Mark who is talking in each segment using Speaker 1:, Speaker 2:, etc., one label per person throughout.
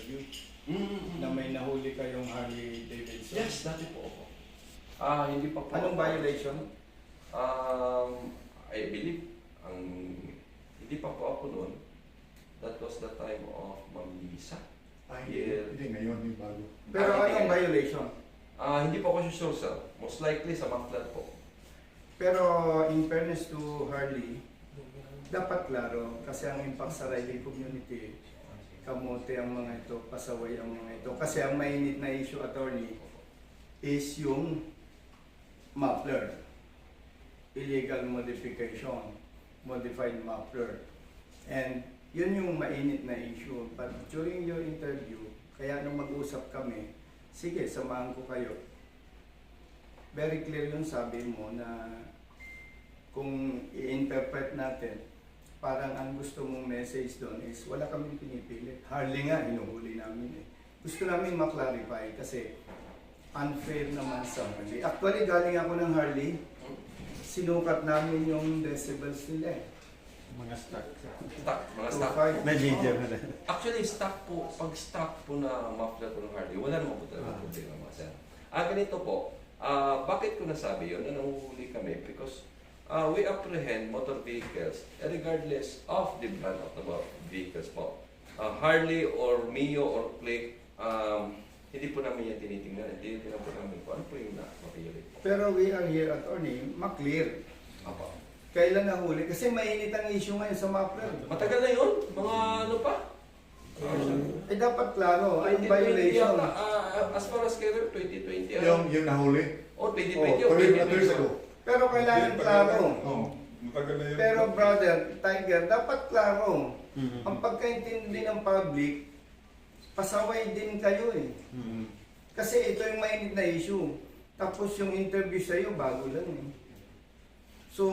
Speaker 1: interview na may nahuli kayong Harley Davidson.
Speaker 2: Yes, dati po ako. Hindi pa po.
Speaker 1: Anong violation?
Speaker 2: I believe, hindi pa po ako noon. That was the time of Ma'am Lisa.
Speaker 3: Hindi ngayon, yung bago.
Speaker 1: Pero anong violation?
Speaker 2: Hindi po ako sure, sir. Most likely sa muffler po.
Speaker 1: Pero in fairness to Harley, dapat klaro kasi ang impact sa riding community, kamote ang mga ito, pasaway ang mga ito. Kasi ang mainit na issue, attorney, is yung muffler. Illegal modification, modified muffler. And yun yung mainit na issue. But during your interview, kaya nung mag-usap kami, sige, samahan ko kayo. Very clear yung sabi mo na kung i-interpret natin, parang ang gusto mong message doon is wala kaming pinipilit. Hardly nga, hinuhuli namin eh. Gusto namin maklarify kasi unfair naman sa Harley. Actually, galing ako ng Harley, sinukat namin yung decibels nila eh.
Speaker 3: Mga stock.
Speaker 2: Mga stock.
Speaker 1: 2.5.
Speaker 3: May video na rin.
Speaker 2: Actually, pag stock po na muffler po ng Harley, wala naman po talaga problema mga sir. Ganito po, bakit ko nasabi yun? Nanguhuli kami because we apprehend motor vehicles regardless of the brand of the vehicles po. Harley or Mio or Click, hindi po namin yan tinitingnan. Tinitingnan po namin po ano po yung na-material.
Speaker 1: Pero we are here, attorney, maklear.
Speaker 2: Apa.
Speaker 1: Kailan nahuli? Kasi mainit ang issue ngayon sa muffler.
Speaker 2: Matagal na yun? Mga ano pa?
Speaker 1: Eh dapat klaro, ang violation.
Speaker 2: As far as career, 2020.
Speaker 3: Yung nahuli?
Speaker 2: O 2020 o
Speaker 3: 2 years
Speaker 2: 2020.
Speaker 3: ago.
Speaker 1: Pero kailangan klaro.
Speaker 3: Matagal na yun.
Speaker 1: Pero brother, Tiger, dapat klaro. Ang pagkaintindi ng public, pasaway din kayo eh. Kasi ito yung mainit na issue. Tapos yung interview sa'yo, bago lang eh. So,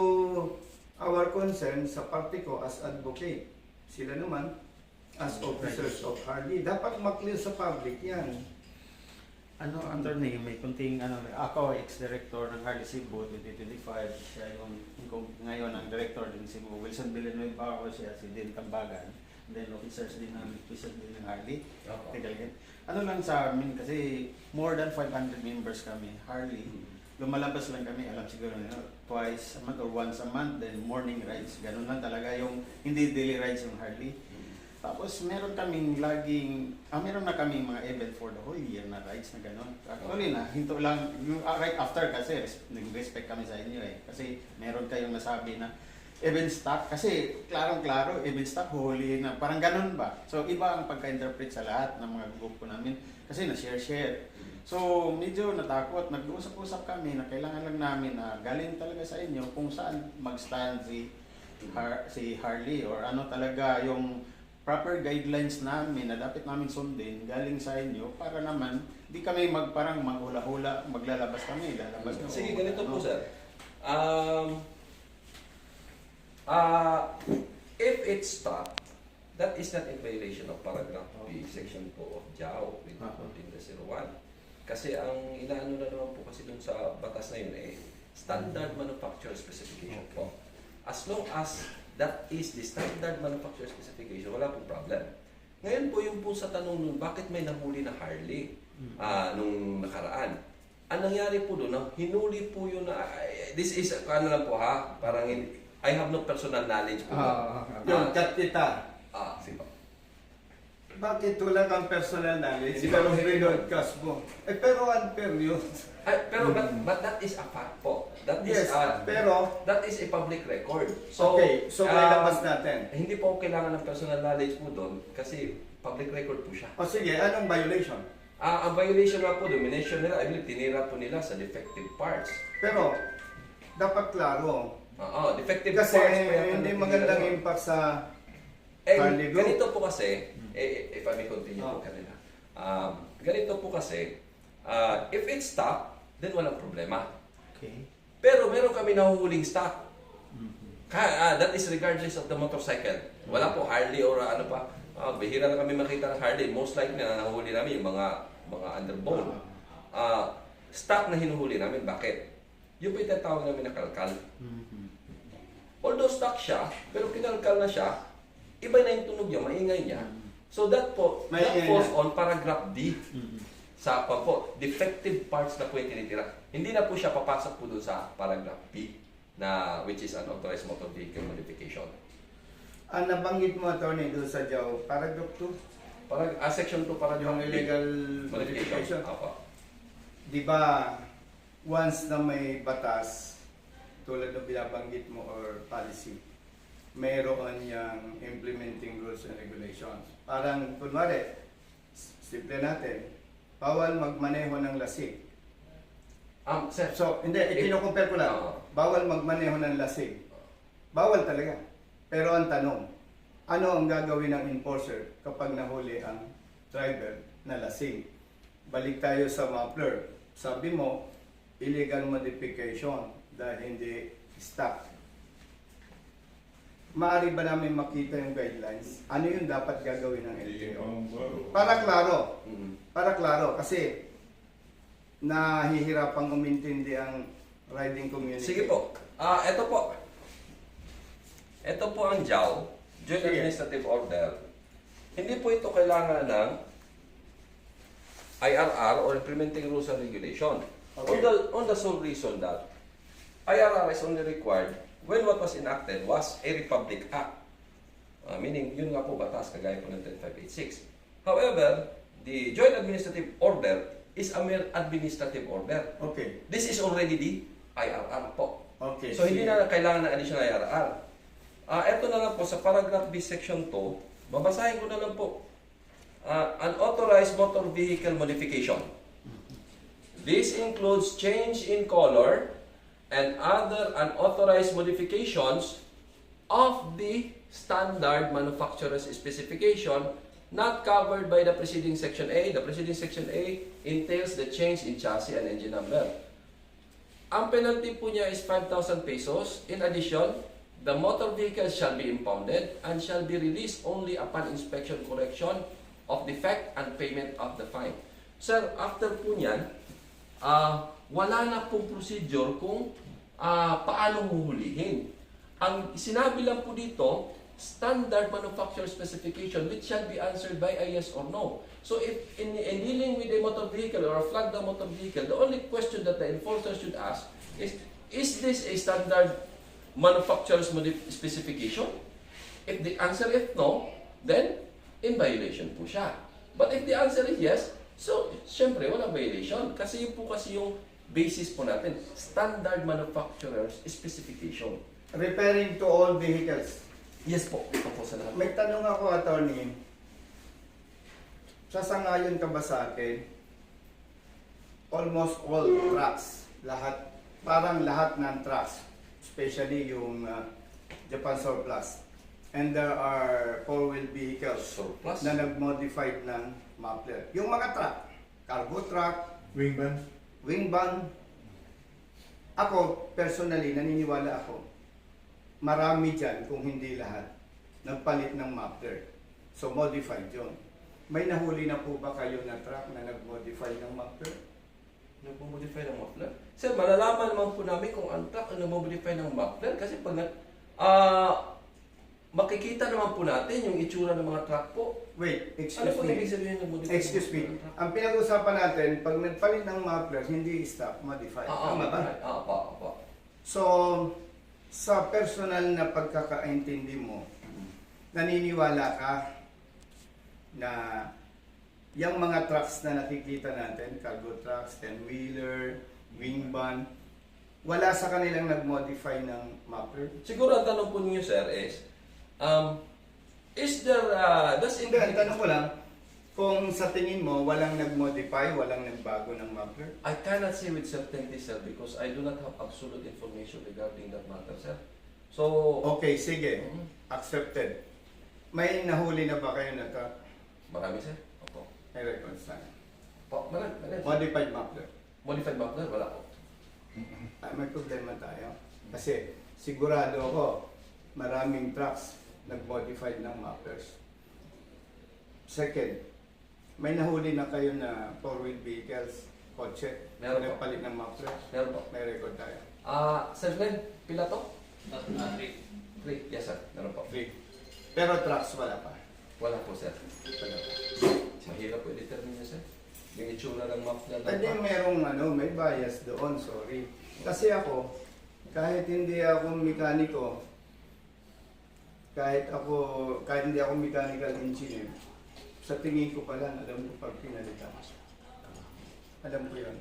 Speaker 1: our concern sa parte ko as advocate, sila naman, as officers of Harley, dapat maklear sa public yan.
Speaker 4: Attorney, may kunting ako ex-director ng Harley Cebu 2025, siya yung ngayon ang director din Cebu. Wilson Villanueva ako, siya si Dean Tambagan, then officers din ng Harley. Ano lang sa amin kasi more than 500 members kami, Harley. Lumalabas lang kami, alam siguro twice a month or once a month, then morning rides. Ganun lang talaga yung hindi daily rides yung Harley. Tapos meron kaming meron na kaming mga event for the whole year na rides na gano'n. Actually na, hinto lang, yung right after kasi nag-respect kami sa inyo eh. Kasi meron kayong nasabi na event stock, kasi klarong-klaro, event stock, huhulihin na, parang gano'n ba? So iba ang pagka-interpret sa lahat ng mga grupo namin kasi na-share-share. So medyo natakot, nag-usap-usap kami na kailangan lang namin na galing talaga sa inyo kung saan mag-stand si Harley or ano talaga yung proper guidelines namin na dapat namin sundin galing sa inyo para naman di kami parang maghula-hula, maglalabas kami, lalabas kami.
Speaker 2: Sige, ganito po sir. If it's stopped, that is not in violation of paragraph B, section 2 of JAO with 14.01. Kasi ang inaano na naman po kasi dun sa batas na yun standard manufacturer specification po. As long as that is the standard manufacturer specification, wala pong problem. Ngayon po yung po sa tanong nun, bakit may nahuli na Harley nung nakaraan? Ang nangyari po doon, hinuli po yun na, this is, ano lang po ha, parang I have no personal knowledge po.
Speaker 1: Yung katita.
Speaker 2: Sige po.
Speaker 1: Bakit wala kang personal knowledge?
Speaker 2: Hindi
Speaker 1: Pero
Speaker 2: ba-
Speaker 1: binodcast mo. Pero unfair yun.
Speaker 2: But that is a fact po. That is
Speaker 1: Yes, pero
Speaker 2: that is a public record. So,
Speaker 1: okay, so may labas natin.
Speaker 2: hindi po kailangan ng personal knowledge po doon kasi public record po siya.
Speaker 1: O sige, anong violation?
Speaker 2: Ang violation na po, domination nila, I believe, tinira po nila sa defective parts.
Speaker 1: Pero, dapat klaro.
Speaker 2: Defective
Speaker 1: Kasi
Speaker 2: parts. pa yata
Speaker 1: hindi
Speaker 2: na
Speaker 1: magandang
Speaker 2: tinira.
Speaker 1: impact sa
Speaker 2: And
Speaker 1: Harley Group.
Speaker 2: ganito po kasi, if I may continue po kanina. Ganito po kasi, if it's stock, then walang problema.
Speaker 4: Okay.
Speaker 2: Pero meron kami nahuhuling stock. That is regardless of the motorcycle. Wala po Harley or ano pa. Bihira na kami makita ng Harley. Most likely na nahuhuli namin yung mga underbone. Stock na hinuhuli namin. Bakit? Yung po yung tinatawag namin na kalkal. Although stock siya, pero kinalkal na siya, iba na yung tunog niya, maingay niya. So that po,
Speaker 1: May
Speaker 2: that
Speaker 1: yan
Speaker 2: falls
Speaker 1: yan.
Speaker 2: on paragraph D.
Speaker 4: Mhm.
Speaker 2: Sa pa po, defective parts na po yung tinitira. Hindi na po siya papasok po doon sa paragraph B na which is unauthorized motor vehicle modification.
Speaker 1: Ang nabanggit mo, attorney, doon sa JAW, paragraph 2,
Speaker 2: Section 2 paragraph
Speaker 1: yung
Speaker 2: B.
Speaker 1: illegal
Speaker 2: Modification.
Speaker 1: modification.
Speaker 2: Apo.
Speaker 1: Di ba, once na may batas, tulad ng binabanggit mo or policy, mayroon yung implementing rules and regulations. Parang, kunwari, simple natin, bawal magmaneho ng lasing.
Speaker 2: Sir,
Speaker 1: So, hindi, ipinocompare ko lang.
Speaker 2: Oo.
Speaker 1: Bawal magmaneho ng lasing. Bawal talaga. Pero ang tanong, ano ang gagawin ng enforcer kapag nahuli ang driver na lasing? Balik tayo sa muffler. Sabi mo, illegal modification dahil hindi stock. Maari ba namin makita yung guidelines? Ano yung dapat gagawin ng LTO? Para klaro. Para klaro. Kasi nahihirapang umintindi ang riding community.
Speaker 2: sige po. Ito po. Ito po ang JAW, Joint
Speaker 1: Sige.
Speaker 2: Administrative Order. Hindi po ito kailangan ng IRR or Implementing Rules and Regulation.
Speaker 1: Okay.
Speaker 2: On the sole reason that IRR is only required when what was enacted was a Republic Act. Meaning, yun nga po batas, kagaya po ng 10586. However, the Joint Administrative Order is a mere administrative order.
Speaker 1: Okay.
Speaker 2: This is already the IRR po.
Speaker 1: Okay.
Speaker 2: So, hindi
Speaker 1: sige.
Speaker 2: na kailangan ng additional IRR. Ito na lang po, sa paragraph B section 2, babasahin ko na lang po. Unauthorized motor vehicle modification. This includes change in color and other unauthorized modifications of the standard manufacturer's specification not covered by the preceding section A. The preceding section A entails the change in chassis and engine number. Ang penalty po niya is 5,000 pesos. In addition, the motor vehicle shall be impounded and shall be released only upon inspection, correction of defect and payment of the fine. Sir, after po niyan, wala na pong procedure kung paano huhulihin. Ang sinabi lang po dito, standard manufacturer specification which shall be answered by a yes or no. So if in dealing with a motor vehicle or a flagged down motor vehicle, the only question that the enforcer should ask is this a standard manufacturer's specification? If the answer is no, then in violation po siya. But if the answer is yes, so syempre walang violation. Kasi yun po kasi yung basis po natin, standard manufacturer's specification.
Speaker 1: Referring to all vehicles.
Speaker 2: Yes po, ito po sa lahat.
Speaker 1: May tanong ako, attorney. Sasangayon ka ba sa akin? Almost all trucks, parang lahat ng trucks, especially yung Japan Surplus. And there are four-wheel vehicles
Speaker 2: Surplus?
Speaker 1: na nag-modified ng muffler. Yung mga truck, cargo truck,
Speaker 3: Wingman?
Speaker 1: wing van. Ako, personally, naniniwala ako, marami dyan, kung hindi lahat, nagpalit ng muffler. So, modified yun. May nahuli na po ba kayo na truck na nag-modify ng muffler?
Speaker 2: Nagmo-modify ng muffler? Sir, malalaman naman po namin kung ang truck ang nagmo-modify ng muffler kasi pag makikita naman po natin yung itsura ng mga truck po.
Speaker 1: Wait,
Speaker 2: Ano
Speaker 1: excuse
Speaker 2: po
Speaker 1: me.
Speaker 2: ibig sabihin ng modify?
Speaker 1: Excuse me. Ang pinag-usapan natin, pag nagpalit ng muffler, hindi stock, modify. Tama ba?
Speaker 2: Apa.
Speaker 1: So, sa personal na pagkakaintindi mo, naniniwala ka na yung mga trucks na nakikita natin, cargo trucks, 10-wheeler, wing van, wala sa kanilang nag-modify ng muffler?
Speaker 2: Siguro ang tanong po niyo, sir, is there,
Speaker 1: Hindi, ang tanong ko lang, kung sa tingin mo, walang nag-modify, walang nagbago ng muffler?
Speaker 2: I cannot say with certainty, sir, because I do not have absolute information regarding that matter, sir. So,
Speaker 1: Okay, sige.
Speaker 2: Mhm.
Speaker 1: Accepted. May nahuli na ba kayo na truck?
Speaker 2: Marami, sir. Opo.
Speaker 1: May records na.
Speaker 2: Marami.
Speaker 1: Modified muffler.
Speaker 2: Modified muffler, wala po.
Speaker 1: May problema tayo. Kasi sigurado ako, maraming trucks nag-modified ng mufflers. Second, may nahuli na kayo na four-wheel vehicles, kotse,
Speaker 2: Meron po.
Speaker 1: nagpalit ng muffler.
Speaker 2: Meron po.
Speaker 1: May record tayo.
Speaker 2: Sir Glenn, pila to? 3. Yes, sir. Meron po.
Speaker 1: Three. Pero trucks wala pa.
Speaker 2: Wala po, sir. Wala po. Mahirap po i-determine niya, sir. Yung itsura ng map na
Speaker 1: Hindi merong may bias doon, sorry. Kasi ako, kahit hindi ako mekaniko, kahit hindi ako mechanical engineer, sa tingin ko pa lang, alam ko pag pinalitan. Alam ko yun.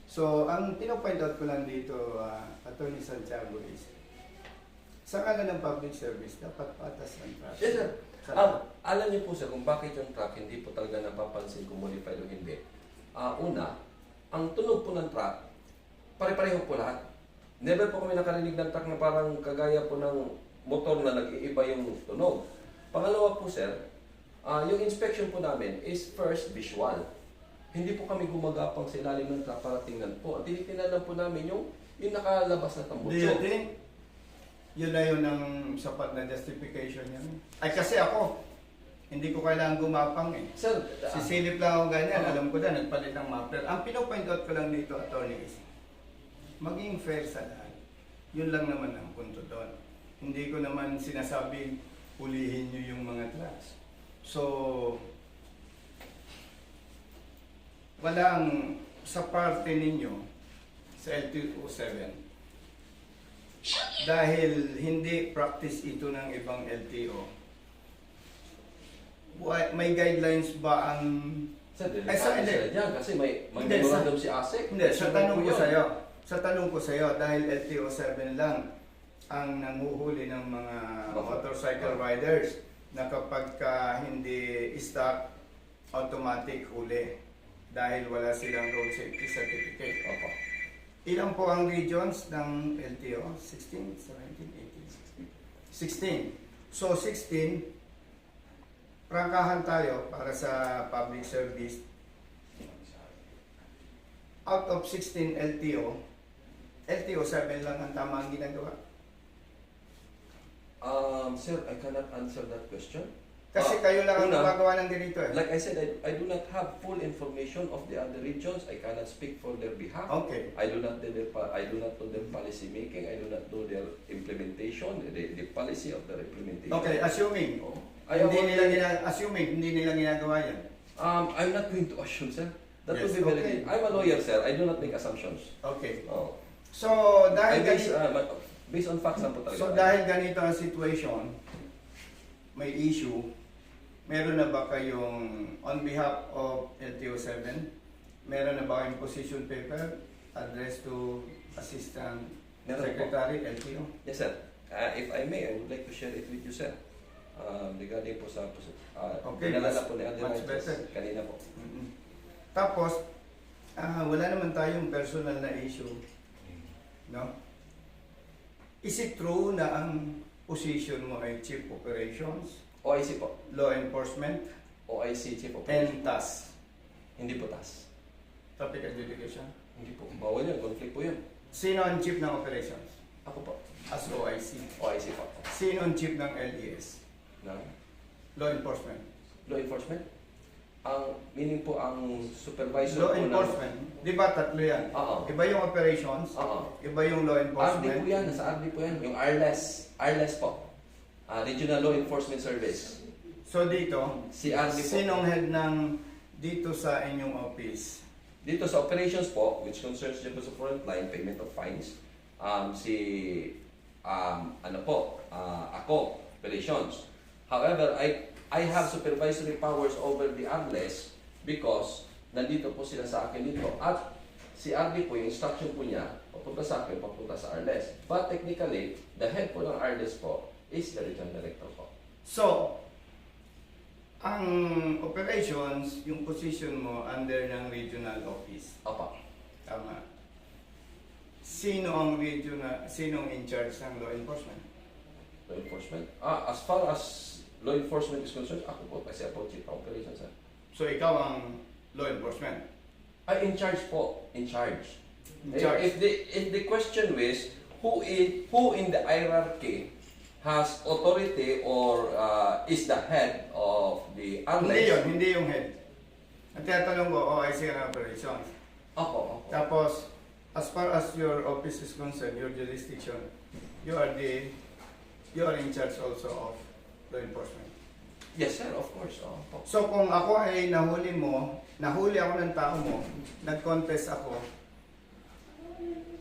Speaker 1: So, ang pinopoint out ko lang dito, Attorney Santiago, is sa ngalan ng public service, dapat patas ang traffic.
Speaker 2: Yes, sir. Alam niyo po, sir, kung bakit yung truck hindi po talaga napapansin kung modified o hindi. Una, ang tunog po ng truck, pare-pareho po lahat. Never po kami nakarinig ng truck na parang kagaya po ng motor na nag-iiba yung tunog. Pangalawa po, sir, yung inspection po namin is first visual. Hindi po kami gumagapang sa ilalim ng truck para tingnan po. Ang tinitingnan lang po namin yung nakalabas na
Speaker 1: Do you
Speaker 2: tambutso.
Speaker 1: think yun na yun ang sapat na justification niya? Ay, kasi ako, hindi ko kailangan gumapang eh.
Speaker 2: Sir,
Speaker 1: Sisilip lang ako ganyan, alam ko na, nagpalit ng muffler. Ang pinopoint out ko lang dito, attorney, is maging fair sa lahat. Yun lang naman ang punto doon. Hindi ko naman sinasabing hulihin nyo yung mga trucks. So, walang sa parte ninyo sa LTO7 dahil hindi practice ito ng ibang LTO. May guidelines ba ang
Speaker 2: sir,
Speaker 1: Ay, sa-
Speaker 2: delikado sila dyan kasi may
Speaker 1: Hindi,
Speaker 2: memorandum si ASEC.
Speaker 1: Hindi, sa tanong ko
Speaker 2: yun.
Speaker 1: sa iyo, dahil LTO7 lang ang nanguhuli ng mga motorcycle riders na kapag hindi stop, automatic huli dahil wala silang road safety certificate.
Speaker 2: Opo.
Speaker 1: Ilan po ang regions ng LTO? 16, 17, 18, 16. So 16, prangkahan tayo para sa public service. Out of 16 LTO, LTO 7 lang ang tamang ginagawa.
Speaker 2: Sir, I cannot answer that question.
Speaker 1: Kasi kayo lang ang
Speaker 2: una,
Speaker 1: gumagawa ng ganito eh.
Speaker 2: Like I said, I do not have full information of the other regions. I cannot speak for their behalf.
Speaker 1: Okay.
Speaker 2: I do not know their policy making. I do not know their implementation, the policy of their implementation.
Speaker 1: Okay, assuming
Speaker 2: Oh.
Speaker 1: hindi nila ginagawa yan.
Speaker 2: I'm not going to assume, sir. That
Speaker 1: Yes,
Speaker 2: would be very.
Speaker 1: okay.
Speaker 2: I'm a lawyer, sir. I do not make assumptions.
Speaker 1: Okay.
Speaker 2: Oh.
Speaker 1: So dahil
Speaker 2: Based on facts lang po talaga.
Speaker 1: So dahil ganito ang situation, may issue, meron na ba kayong, on behalf of LTO7, meron na ba kayong position paper addressed to Assistant
Speaker 2: Meron po.
Speaker 1: Secretary LTO?
Speaker 2: Yes, sir. If I may, I would like to share it with you, sir. Regarding po sa
Speaker 1: Okay,
Speaker 2: pinalala po ni Ate
Speaker 1: much
Speaker 2: Righteous
Speaker 1: better.
Speaker 2: kanina po.
Speaker 1: Tapos, wala naman tayong personal na issue. No? Is it true na ang position mo ay Chief Operations,
Speaker 2: OIC po.
Speaker 1: Law Enforcement,
Speaker 2: OIC, Chief of
Speaker 1: and TAS,
Speaker 2: Hindi po TAS.
Speaker 1: Traffic Adjudication?
Speaker 2: Hindi po. Bawal yun. Conflict po yun.
Speaker 1: Sino ang Chief ng Operations?
Speaker 2: Ako po.
Speaker 1: As OIC.
Speaker 2: OIC po.
Speaker 1: Sino ang Chief ng LES?
Speaker 2: Na
Speaker 1: Law Enforcement.
Speaker 2: law enforcement. Ang meaning po ang supervisor
Speaker 1: Law
Speaker 2: po
Speaker 1: Enforcement. Di ba tatlo yan?
Speaker 2: Oo.
Speaker 1: Iba yung Operations,
Speaker 2: Oo.
Speaker 1: iba yung Law
Speaker 2: RD po
Speaker 1: Enforcement.
Speaker 2: yan. Nasa RD po yan. Yung RLES po. Regional Law Enforcement Service.
Speaker 1: So dito,
Speaker 2: Si RD po.
Speaker 1: sinong head ng dito sa inyong office?
Speaker 2: Dito sa operations po, which concerns dito sa frontline, payment of fines, ako, operations. However, I have supervisory powers over the ARLES because nandito po sila sa akin dito. At si RD po, yung instruction po niya, papunta sa akin, papunta sa ARLES. But technically, the head po ng ARLES po is the regional director po.
Speaker 1: So, ang operations, yung position mo under ng regional office.
Speaker 2: Opo.
Speaker 1: Tama. Sinong in charge ng law enforcement?
Speaker 2: Law enforcement. As far as law enforcement is concerned, ako po kasi ako chief of operations. Sir.
Speaker 1: So ikaw ang law enforcement.
Speaker 2: Ay, in charge po. In charge.
Speaker 1: In charge.
Speaker 2: If the question is, who in the hierarchy has authority or is the head of the
Speaker 1: Hindi yun,
Speaker 2: ARLES?
Speaker 1: hindi yung head. Ang tinatanong ko, OIC ang operations.
Speaker 2: Opo.
Speaker 1: Tapos, as far as your office is concerned, your jurisdiction, you are in charge also of law enforcement.
Speaker 2: Yes, sir, of course. Oh, po.
Speaker 1: So kung ako ay nahuli ako ng tao mo, nag-contest ako,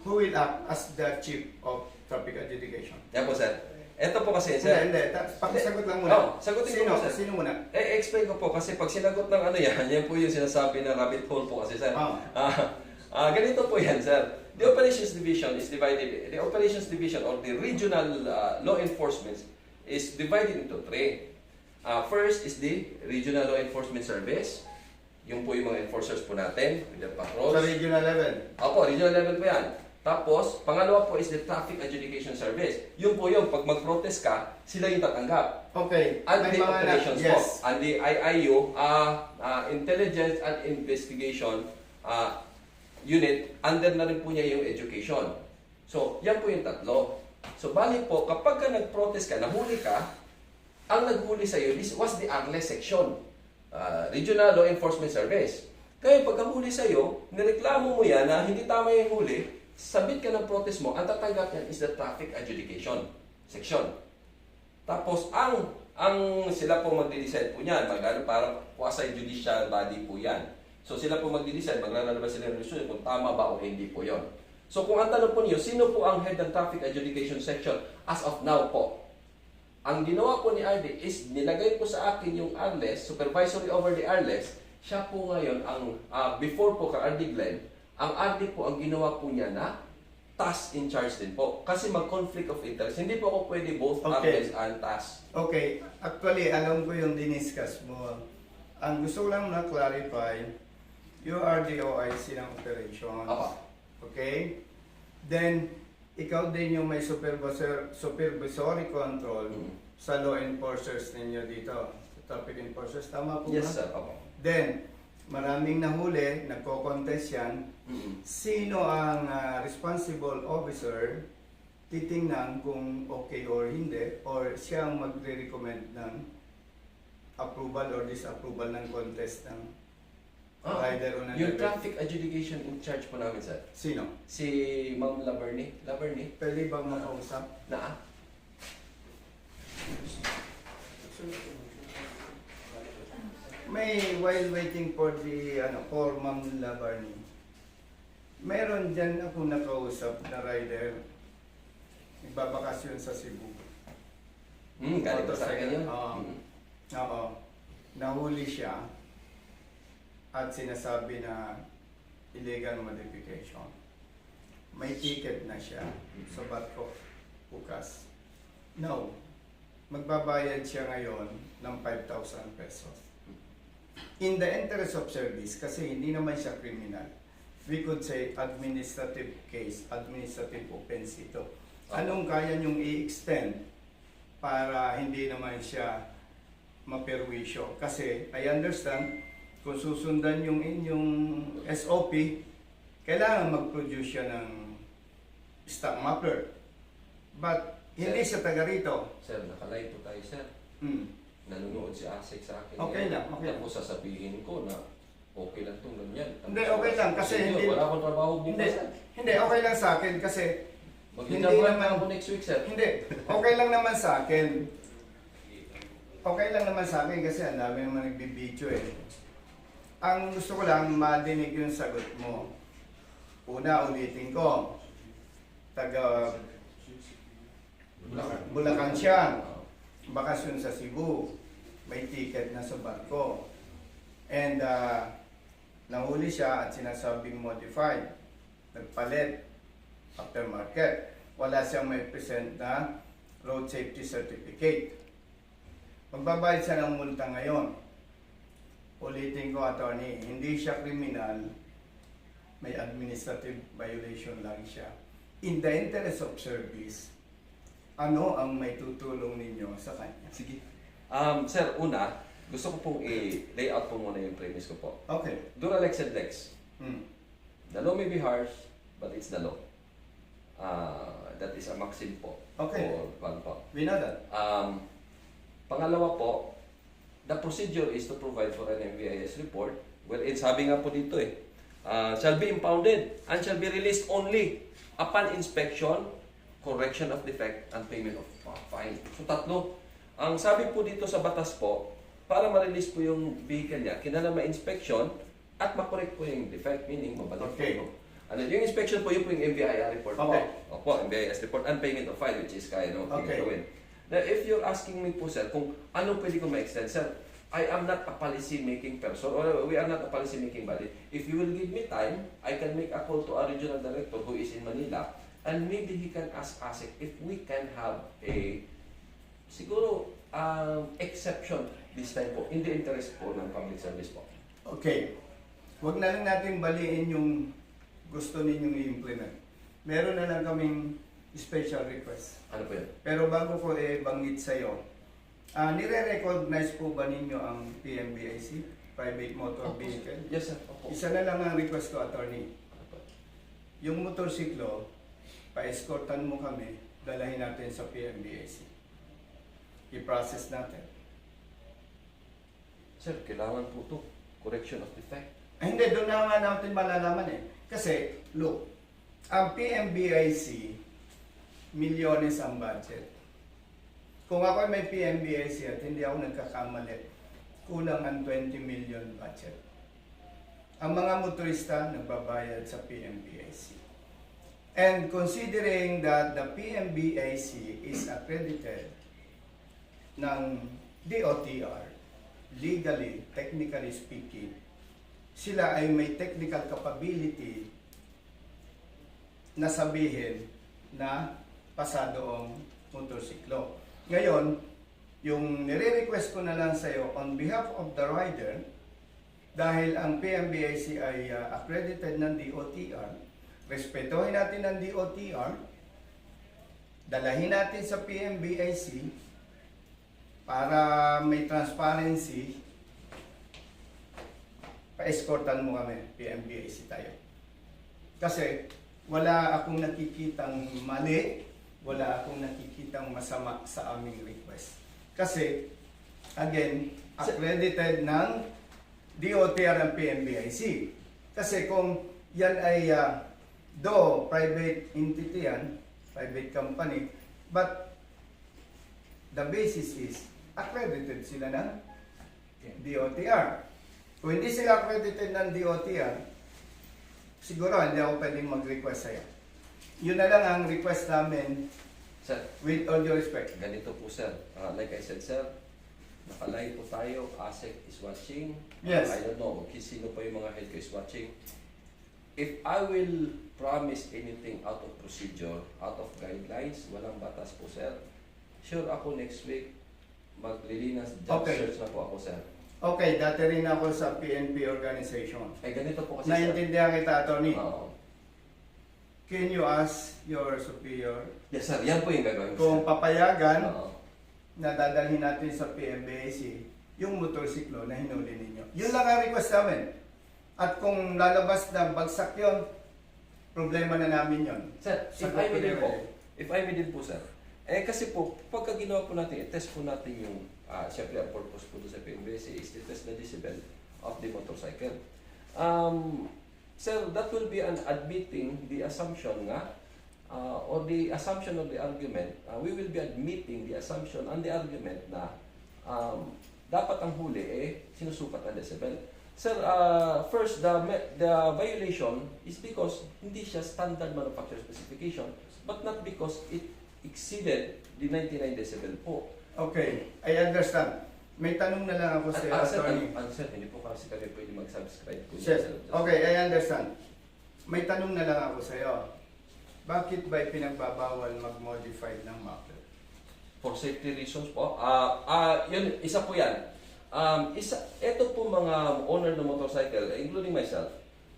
Speaker 1: who will act as the chief of traffic adjudication?
Speaker 2: Yan po, sir. Ito po kasi, sir.
Speaker 1: Hindi. Pakisagot lang muna.
Speaker 2: Oh, sagutin ko po, sir.
Speaker 1: Sino muna?
Speaker 2: Explain ko po kasi pag sinagot ng ano yan, yan po yung sinasabi na rabbit hole po kasi, sir. Ganito po yan, sir. The Operations Division is divided, the Operations Division or the regional law enforcement is divided into three. First is the Regional Law Enforcement Service. Yung po yung mga enforcers po natin, with the patrols.
Speaker 1: Sa regional level?
Speaker 2: Opo, regional level po yan. Tapos, pangalawa po is the Traffic Adjudication Service. Yun po yung, pag mag-protest ka, sila yung tatanggap.
Speaker 1: Okay.
Speaker 2: And
Speaker 1: May
Speaker 2: the
Speaker 1: mga
Speaker 2: operations
Speaker 1: yes.
Speaker 2: po. And the IIU, Intelligence and Investigation Unit, under na rin po niya yung education. So, yan po yung tatlo. So, bali po, kapag ka nag-protest ka, nahuli ka, ang naghuli sa'yo, this was the ARLES section, Regional Law Enforcement Service. Kaya pag huli sa'yo, nireklamo mo yan na hindi tama yung huli, sabit ka ng protest mo, ang tatanggap yan is the Traffic Adjudication Section. Tapos, ang sila po magde-decide po niyan, para quasi-judicial body po yan. So, sila po magde-decide, maglalabas sila ng resolution kung tama ba o hindi po yon. So, kung ang tanong po niyo, sino po ang head ng Traffic Adjudication Section as of now po? Ang ginawa po ni RD is nilagay po sa akin yung ARLES, supervisory over the ARLES. Siya po ngayon, before po ka RD Glenn, ang RD po ang ginawa po niya na task in charge din po. Kasi mag-conflict of interest. Hindi po ako pwede both ARLES and task.
Speaker 1: Okay. Actually, alam ko yung diniscuss mo. Ang gusto ko lang na-clarify, you are the OIC ng operations.
Speaker 2: Apa.
Speaker 1: Okay? Then, ikaw din yung may supervisory control sa law enforcers ninyo dito. Sa traffic enforcers. Tama po ba?
Speaker 2: Yes, sir. Apa.
Speaker 1: Then, maraming nahuli, nagko-contest yan. Sino ang responsible officer titingnan kung okay or hindi, or siya ang magre-recommend ng approval or disapproval ng contest ng rider o ng
Speaker 2: Yung
Speaker 1: driver?
Speaker 2: traffic adjudication in charge po namin, sir.
Speaker 1: Sino?
Speaker 2: Si Ma'am Laverne. Laverne?
Speaker 1: Pwede bang makausap?
Speaker 2: Na?
Speaker 1: May while waiting for the for Ma'am Labarni, meron dyan ako nakausap na rider, nagbabakasyon sa Cebu.
Speaker 2: Galing ba sa akin yun?
Speaker 1: Oo. Nahuli siya at sinasabi na illegal modification. May ticket na siya sa barko bukas. Now, magbabayad siya ngayon ng 5,000 pesos. In the interest of service, kasi hindi naman siya criminal, we could say administrative case, administrative offense ito. Anong kaya niyong i-extend para hindi naman siya maperwisyo? Kasi I understand, kung susundan yung inyong SOP, kailangan mag-produce siya ng stock mapper. But hindi siya taga rito.
Speaker 2: Sir, nakalive po tayo, sir. Nanonood si Asik sa akin.
Speaker 1: Okay lang, okay.
Speaker 2: Tapos sasabihin ko na okay lang itong ganyan.
Speaker 1: Hindi, okay lang kasi hindi.
Speaker 2: Wala akong trabaho bukas.
Speaker 1: Hindi, okay lang sa akin kasi
Speaker 2: Hindi naman ako next week, sir.
Speaker 1: Hindi, okay lang naman sa akin. Okay lang naman sa akin kasi ang dami naman nagbibideo eh. Ang gusto ko lang madinig yung sagot mo. Una, ulitin ko. Taga Bulacan siya. Bakasyon sa Cebu. May ticket na sa barko. And nahuli siya at sinasabing modified. Nagpalit. Aftermarket. Wala siyang may present na road safety certificate. Magbabayad siya ng multa ngayon. Ulitin ko, attorney, hindi siya kriminal. May administrative violation lang siya. In the interest of service, ano ang may tutulong ninyo sa kanya?
Speaker 2: Sige. Sir, una, gusto ko pong i-lay out po muna yung premise ko po.
Speaker 1: Okay.
Speaker 2: Duralex and Lex.
Speaker 1: Hmm.
Speaker 2: The law may be harsh, but it's the law. That is a maxim po.
Speaker 1: Okay.
Speaker 2: Or pan po.
Speaker 1: We know that.
Speaker 2: Pangalawa po, the procedure is to provide for an MVIS report. Well, sabi nga po dito shall be impounded and shall be released only upon inspection, correction of defect, and payment of fine. So tatlo. Ang sabi po dito sa batas po, para ma-release po yung vehicle niya, kinala ma-inspection at ma-correct po yung defect, meaning mabalik
Speaker 1: Okay.
Speaker 2: po. Ano, yung inspection po, yun po yung MVIR report
Speaker 1: Okay.
Speaker 2: po. Opo, MVIS report and payment of fine, which is kaya naman po
Speaker 1: Okay.
Speaker 2: gawin. Now, if you're asking me po, sir, kung ano pwede ko ma-extend, sir, I am not a policy-making person, or we are not a policy-making body. If you will give me time, I can make a call to our regional director who is in Manila, and maybe he can ask ASEC if we can have a, siguro, exception this time po, in the interest po ng public service po.
Speaker 1: Okay. Huwag na lang natin baliin yung gusto ninyong i-implement. Meron na lang kaming special request.
Speaker 2: Ano po yun?
Speaker 1: Pero bago ko banggit sa'yo, nire-recognize po ba ninyo ang PMBIC, Private Motor
Speaker 2: Opo,
Speaker 1: Vehicle?
Speaker 2: yes, sir. Opo.
Speaker 1: Isa na lang ang request ko, attorney.
Speaker 2: Ano po?
Speaker 1: Yung motorsiklo, pa-escortan mo kami, dalahin natin sa PMBIC. I-process natin.
Speaker 2: Sir, kailangan po ito. Correction of defect.
Speaker 1: Hindi, doon na nga natin malalaman eh. Kasi, look, ang PMBIC, milyones ang budget. Kung ako may PMBIC at hindi ako nagkakamali, kulang ang 20 million budget. Ang mga motorista nagbabayad sa PMBIC. And considering that the PMBIC is accredited ng DOTR, legally, technically speaking, sila ay may technical capability na sabihin na pasado ang motorsiklo. Ngayon, yung nire-request ko na lang sa iyo on behalf of the rider, dahil ang PMBIC ay accredited ng DOTR, respetuhin natin ang DOTR, dalahin natin sa PMBIC para may transparency, pa-escortan mo kami, PMBIC tayo. Kasi wala akong nakikitang mali, wala akong nakikitang masama sa aming request. Kasi, again, accredited ng DOTR ang PMBIC. Kasi kung yan ay, do private entity yan, private company, but the basis is accredited sila ng DOTR. Kung hindi sila accredited ng DOTR, siguro hindi ako pwedeng mag-request sa'yo. Yun na lang ang request namin,
Speaker 2: Sir,
Speaker 1: with all due respect.
Speaker 2: ganito po, sir. Like I said, sir, nakalive po tayo. ASEC is watching.
Speaker 1: Yes.
Speaker 2: I don't know kung sino pa yung mga head ko is watching. If I will promise anything out of procedure, out of guidelines, walang batas po, sir, sure ako next week, maglilinas job
Speaker 1: Okay.
Speaker 2: search na po ako, sir.
Speaker 1: Okay, dati rin ako sa PNP organization.
Speaker 2: Eh, ganito po kasi, sir.
Speaker 1: Naintindihan kita, Tony.
Speaker 2: Oo.
Speaker 1: Can you ask your superior
Speaker 2: Yes, sir. Yan po yung gagawin ko,
Speaker 1: kung
Speaker 2: sir.
Speaker 1: papayagan
Speaker 2: Oo.
Speaker 1: na dadalhin natin sa PMBIC yung motorsiklo na hinuli ninyo? Yun lang ang request namin. At kung lalabas na bagsak yon, problema na namin yon.
Speaker 2: Sir, if I may din po, sir, kasi po, pagka ginawa po natin, i-test po natin yung, syempre, ang purpose po doon sa PMBC is to test the decibel of the motorcycle. Sir, that will be an admitting the assumption nga, or the assumption of the argument, we will be admitting the assumption and the argument na dapat ang huli sinusukat ang decibel. Sir, first, the violation is because hindi siya standard manufacturer specification, but not because it exceeded the 99 decibel po.
Speaker 1: Okay, I understand. May tanong na lang ako sa
Speaker 2: Sir,
Speaker 1: attorney.
Speaker 2: sir, hindi po kasi kami pwede mag-subscribe po.
Speaker 1: Yes. Okay, I understand. May tanong na lang ako sa iyo. Bakit ba pinagbabawal mag-modify ng muffler?
Speaker 2: For safety reasons po. Yun, isa po yan. Ito po mga owner ng motorcycle, including myself,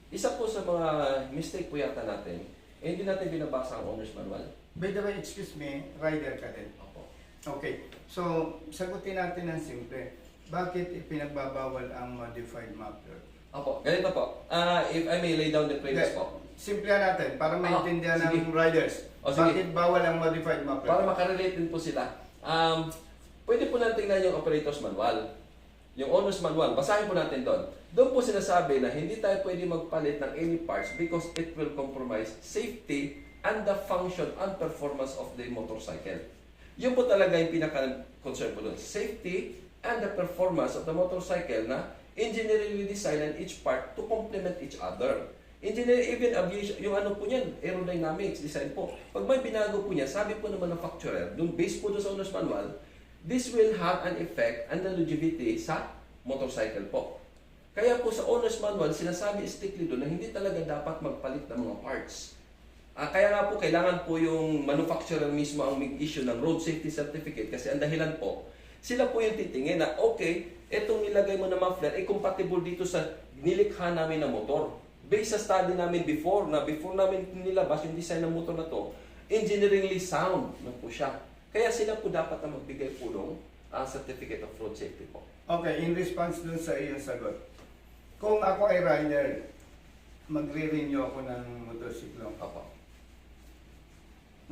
Speaker 2: isa po sa mga mistake po yata natin, hindi natin binabasa ang owner's manual.
Speaker 1: By the way, excuse me, rider ka din.
Speaker 2: Opo.
Speaker 1: Okay, so sagutin natin ng simple. Bakit ipinagbabawal ang modified muffler?
Speaker 2: Opo, ganito po. If I may lay down the premise po.
Speaker 1: Simple natin para maintindihan
Speaker 2: sige.
Speaker 1: ng riders.
Speaker 2: O, sige.
Speaker 1: Bakit bawal ang modified muffler?
Speaker 2: Para makarelate din po sila. Pwede po natin tingnan yung operator's manual. Yung owner's manual, basahin po natin doon. Doon po sinasabi na hindi tayo pwede magpalit ng any parts because it will compromise safety and the function and performance of the motorcycle. Yun po talaga yung pinaka-concern po doon. Safety and the performance of the motorcycle na engineering design and each part to complement each other. Engineering, even aviation, yung ano po niyan, aerodynamics design po. Pag may binago po niya, sabi po ng manufacturer, dun base po doon sa owner's manual, this will have an effect and the longevity sa motorcycle po. Kaya po sa owner's manual, sinasabi strictly doon na hindi talaga dapat magpalit ng mga parts. Kaya nga po, kailangan po yung manufacturer mismo ang mag-issue ng road safety certificate kasi ang dahilan po, sila po yung titingin na, okay, etong nilagay mo na muffler ay compatible dito sa nilikha namin na motor. Based sa study namin before namin nilabas yung design ng motor na to, engineeringly sound na po siya. Kaya sila po dapat na magbigay po ng certificate of road safety po.
Speaker 1: Okay, in response dun sa iyong sagot, kung ako ay rider, magre-renew ako ng motorsiklo.
Speaker 2: Apo.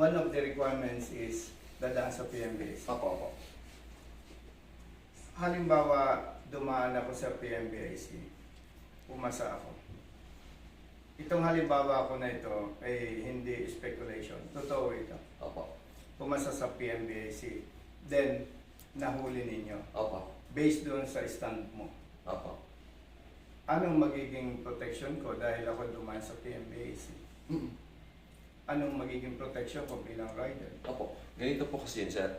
Speaker 1: One of the requirements is dadaan sa PMBIC.
Speaker 2: Apo.
Speaker 1: Halimbawa, dumaan ako sa PMBIC, pumasa ako. Itong halimbawa ko na ito ay hindi speculation. Totoo ito.
Speaker 2: Apo.
Speaker 1: Pumasa sa PMBIC, then nahuli ninyo.
Speaker 2: Apo.
Speaker 1: Based doon sa stand mo.
Speaker 2: Apo.
Speaker 1: Anong magiging protection ko dahil ako dumaan sa PMBIC? Anong magiging protection ko bilang rider?
Speaker 2: Opo, ganito po kasi yun, sir.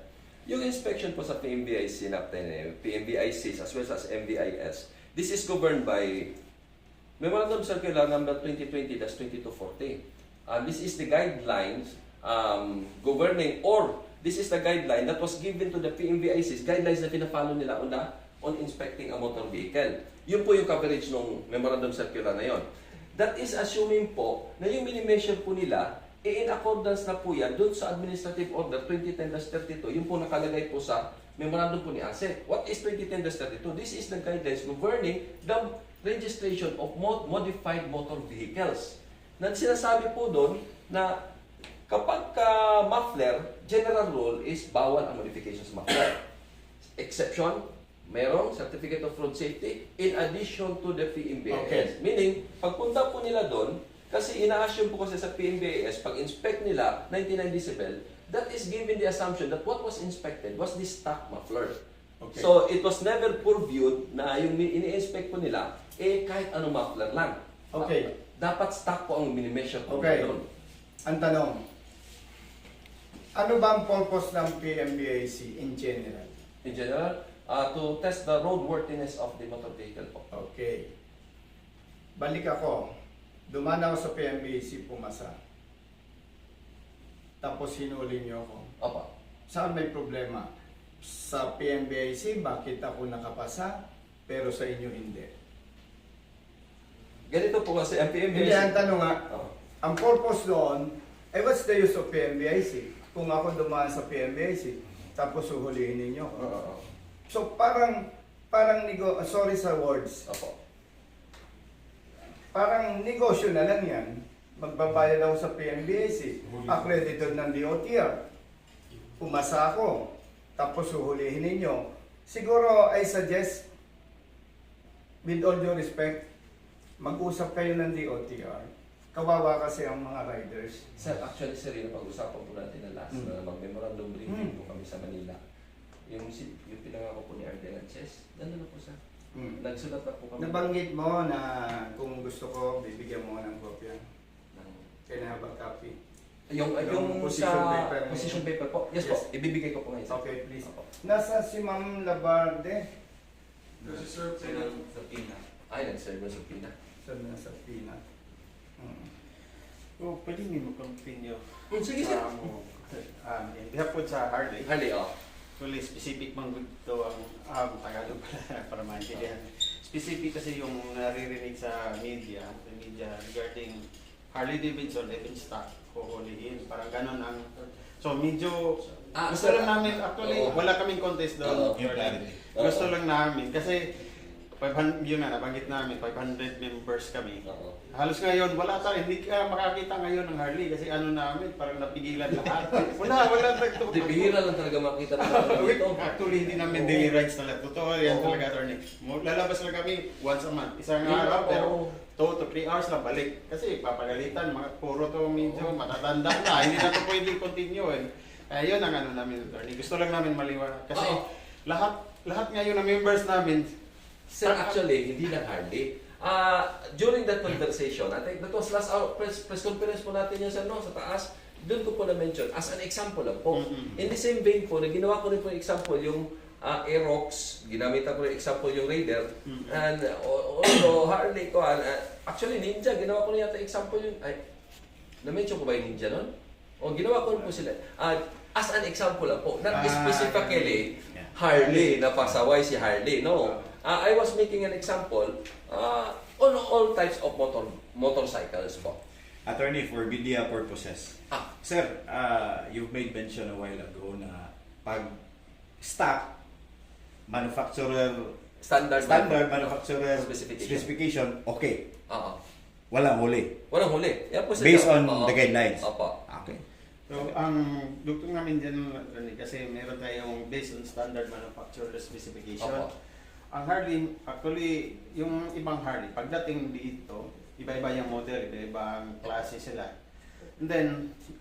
Speaker 2: Yung inspection po sa PMBIC natin, PMBICs as well as MBIS, this is governed by Memorandum Circular number 2020-2240. This is the guidelines governing, or this is the guideline that was given to the PMBICs, guidelines na pinafollow nila on inspecting a motor vehicle. Yun po yung coverage ng Memorandum Circular na yon. That is assuming po na yung mini-measure po nila in accordance na po yan doon sa Administrative Order 2010-32, yung po nakalagay po sa memorandum po ni ASEC. What is 2010-32? This is the guidelines governing the registration of modified motor vehicles. Na sinasabi po doon na kapag muffler, general rule is bawal ang modification sa muffler. Exception, mayroong Certificate of Road Safety in addition to the PMBIS.
Speaker 1: Okay.
Speaker 2: Meaning, pagpunta po nila doon, kasi ina-assume po kasi sa PMBIS, pag inspect nila 99 decibel, that is given the assumption that what was inspected was the stock muffler.
Speaker 1: Okay.
Speaker 2: So, it was never purviewed na yung ini-inspect po nila, kahit anong muffler lang.
Speaker 1: Okay.
Speaker 2: Dapat stock po ang mini-measure po
Speaker 1: Okay.
Speaker 2: doon.
Speaker 1: Ang tanong, ano ba ang purpose ng PMBIC in general?
Speaker 2: In general, to test the roadworthiness of the motor vehicle po.
Speaker 1: Okay. Balik ako. Dumaan ako sa PMBIC, pumasa. Tapos hinuli niyo ako.
Speaker 2: Opo.
Speaker 1: Saan may problema? Sa PMBIC, bakit ako nakapasa, pero sa inyo hindi?
Speaker 2: Ganito po kasi ang PMBIC.
Speaker 1: Hindi, ang tanong nga,
Speaker 2: Oh.
Speaker 1: ang purpose doon, what's the use of PMBIC? Kung ako dumaan sa PMBIC, tapos uhulihin ninyo ako.
Speaker 2: Oo.
Speaker 1: So parang sorry sa words,
Speaker 2: Opo.
Speaker 1: parang negosyo na lang yan. Magbabayad ako sa PMBIC, accredited ng DOTR. Pumasa ako, tapos uhulihin ninyo. Siguro I suggest, with all due respect, mag-usap kayo ng DOTR. Kawawa kasi ang mga riders.
Speaker 2: Sir, actually, sir, yung pag-usapan po natin na last na mag-memorandum briefing po kami sa Manila. Yung pinangako po ni Arden Sanchez, gano'n na po sir. Nagsulat na po kami.
Speaker 1: Nabanggit mo na kung gusto ko, bibigyan mo ng kopya.
Speaker 2: ng-
Speaker 1: Can I have a copy?
Speaker 2: Yung
Speaker 1: position
Speaker 2: sa
Speaker 1: paper na
Speaker 2: position
Speaker 1: yun.
Speaker 2: paper po. Yes,
Speaker 1: Yes.
Speaker 2: po, ibibigay ko po ngayon. sir.
Speaker 1: Okay, please.
Speaker 2: Opo.
Speaker 1: Nasa si Ma'am Labarde.
Speaker 2: Ay, nag-serve na sa Pina.
Speaker 1: Saan nasa Pina?
Speaker 4: So, pwede mo continue.
Speaker 2: Sige, sir.
Speaker 4: In behalf po sa Harley,
Speaker 2: Hali,
Speaker 4: actually specific man ito ang Tagalog pala para maintindihan. Specific kasi yung naririnig sa media regarding Harley Davidson, even stock, kuhulihin. Parang ganun ang... So medyo... gusto lang namin, actually, wala kaming contest doon. Gusto lang namin kasi 500, yun nga, nabanggit namin, 500 members kami. Halos ngayon, wala tayo, hindi ka makakita ngayon ng Harley kasi ano namin, parang napigilan lahat. wala
Speaker 2: Di, bihira lang talaga makita natin dito.
Speaker 4: Actually, hindi namin daily rides talaga. Totoo yan talaga, attorney. Lalabas lang kami once a month. Isang araw, pero 2 to 3 hours lang balik. Kasi papagalitan, mga puro to medyo matatanda na. Hindi na to pwede continue. Kaya yun ang ano namin, attorney. Gusto lang namin maliwanag. Kasi lahat lahat ngayon ng members namin,
Speaker 2: Sir, actually, hindi lang Harley. During that conversation, I think that was last hour, press conference po natin yan sir, no, sa taas. Doon ko po na-mention, as an example lang po. In the same vein po, ginawa ko rin po yung example, yung Aerox, ginamitan ko rin example yung Raider, and also Harley ko, actually Ninja, ginawa ko rin yata example yung, na-mention ko ba yung Ninja nun? O ginawa ko rin po sila. As an example lang po, not specifically Harley, na pasaway si Harley, no. I was making an example on all types of motorcycles po.
Speaker 3: Attorney, for media purposes. Sir, you've made mention a while ago na pag stock, manufacturer
Speaker 2: Standard
Speaker 3: manufacturer
Speaker 2: Specification.
Speaker 3: specification, okay.
Speaker 2: Oo.
Speaker 3: Walang huli.
Speaker 2: Walang huli. Yan po sir.
Speaker 3: Based on
Speaker 2: Oo.
Speaker 3: the guidelines.
Speaker 2: Opo.
Speaker 3: Okay.
Speaker 4: So, ang dugtong namin dyan, kasi meron tayong based on standard manufacturer specification.
Speaker 2: Opo.
Speaker 4: Ang Harley, actually, yung ibang Harley, pagdating dito, iba-iba yung model, iba-iba ang klase sila. And then,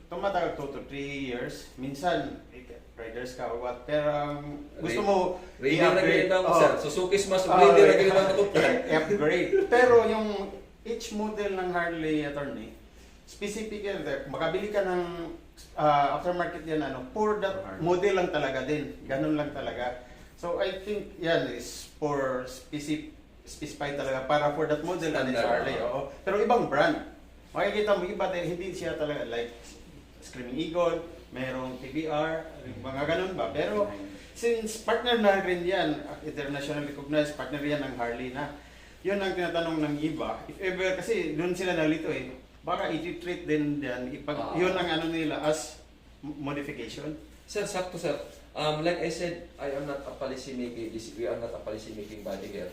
Speaker 4: tumatagal 2 to 3 years, minsan, riders ka or what, pero gusto mo
Speaker 2: Raider na ginagawa ko
Speaker 4: oh,
Speaker 2: sir. Suzuki Smash Raider na ginagawa ko.
Speaker 4: upgrade. Pero yung each model ng Harley, attorney, specific yan, makabili ka ng aftermarket yan, for that model lang talaga din. Ganun lang talaga. So I think yan is for specified talaga para for that model and it's Harley. Oo. Pero ibang brand. Makikita mo iba, hindi siya talaga like Screaming Eagle, merong PBR, mga ganun ba. Pero since partner na rin yan, internationally recognized partner yan ng Harley na, yun ang tinatanong ng iba. If ever, kasi doon sila nalito baka i-treat din yan, yun ang nila as modification.
Speaker 2: Sir, sakto sir. Like I said, I am not a policy making, we are not a policy making body here.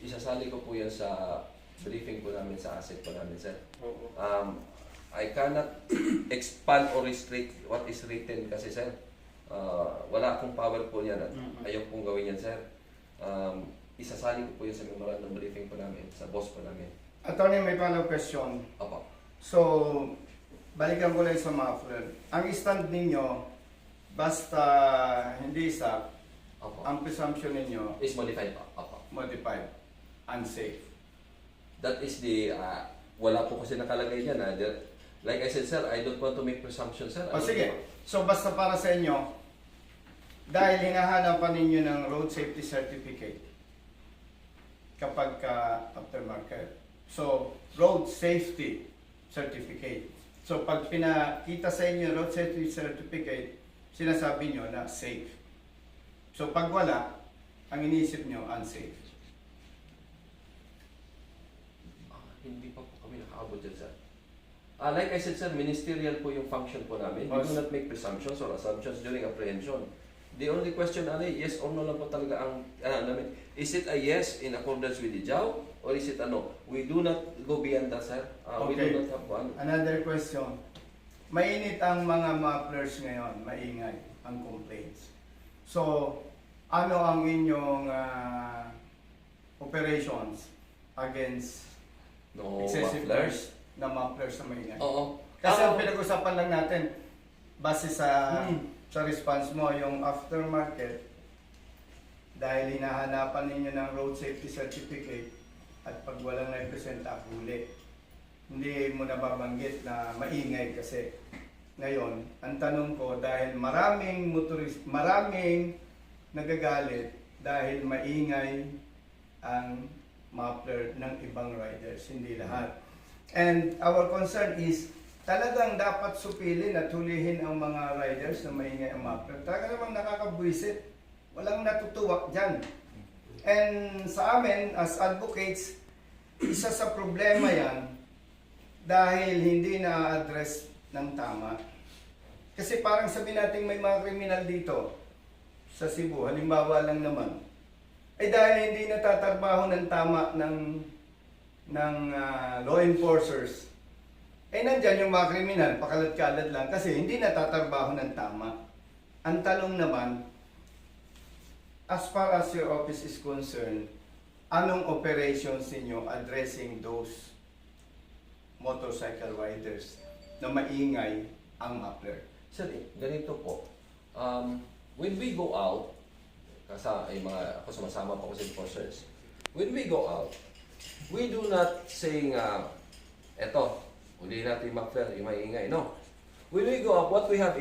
Speaker 2: Isasali ko po yan sa briefing po namin sa asset po namin, sir. I cannot expand or restrict what is written kasi, sir. Wala akong power po yan at ayaw pong gawin yan, sir. Isasali ko po yan sa memorandum briefing po namin, sa boss po namin.
Speaker 1: Attorney, may follow question.
Speaker 2: Opo.
Speaker 1: So, balikan ko lang sa muffler. Ang stand ninyo, basta hindi stock,
Speaker 2: Opo.
Speaker 1: ang presumption ninyo,
Speaker 2: Is modified po. Opo.
Speaker 1: modified, unsafe.
Speaker 2: That is the, wala po kasi nakalagay dyan. Like I said, sir, I don't want to make presumption, sir.
Speaker 1: O sige, so basta para sa inyo, dahil hinahanapan ninyo ng road safety certificate kapag ka aftermarket. So, road safety certificate. So, pag pinakita sa inyo road safety certificate, sinasabi nyo na safe. So, pag wala, ang iniisip nyo, unsafe.
Speaker 2: Hindi pa po kami nakaabot dyan, sir. Like I said, sir, ministerial po yung function po namin. We do not make presumptions or assumptions during apprehension. The only question, yes or no lang po talaga ang namin. Is it a yes in accordance with the JAW? Or is it a no? We do not go beyond that, sir. We
Speaker 1: Okay.
Speaker 2: do not have one.
Speaker 1: Another question. Mainit ang mga mufflers ngayon, maingay ang complaints. So, ano ang inyong operations against
Speaker 2: No
Speaker 1: excessive
Speaker 2: mufflers.
Speaker 1: noise na mufflers na maingay?
Speaker 2: Oo.
Speaker 1: Kasi ang pinag-usapan lang natin, base sa response mo, yung aftermarket, dahil hinahanapan ninyo ng road safety certificate at pag walang na-presenta, huli. Hindi mo nababanggit na maingay kasi. Ngayon, ang tanong ko, dahil maraming nagagalit dahil maingay ang muffler ng ibang riders, hindi lahat. And our concern is, talagang dapat supilin at hulihin ang mga riders na maingay ang muffler. Talaga namang nakakabwisit. Walang natutuwa dyan. And sa amin, as advocates, isa sa problema yan dahil hindi na-address ng tama. Kasi parang sabihin natin may mga kriminal dito sa Cebu, halimbawa lang naman, ay dahil hindi natatrabaho ng tama ng law enforcers, nandyan yung mga kriminal, pakalat-kalat lang kasi hindi natatrabaho ng tama. Ang talong naman, as far as your office is concerned, anong operations ninyo addressing those motorcycle riders na maingay ang muffler?
Speaker 2: Sir, ganito po. When we go out, ako sumasama pa ko sa enforcers. When we go out, we do not saying, eto, uli natin yung muffler, yung maingay. No. When we go out, what we have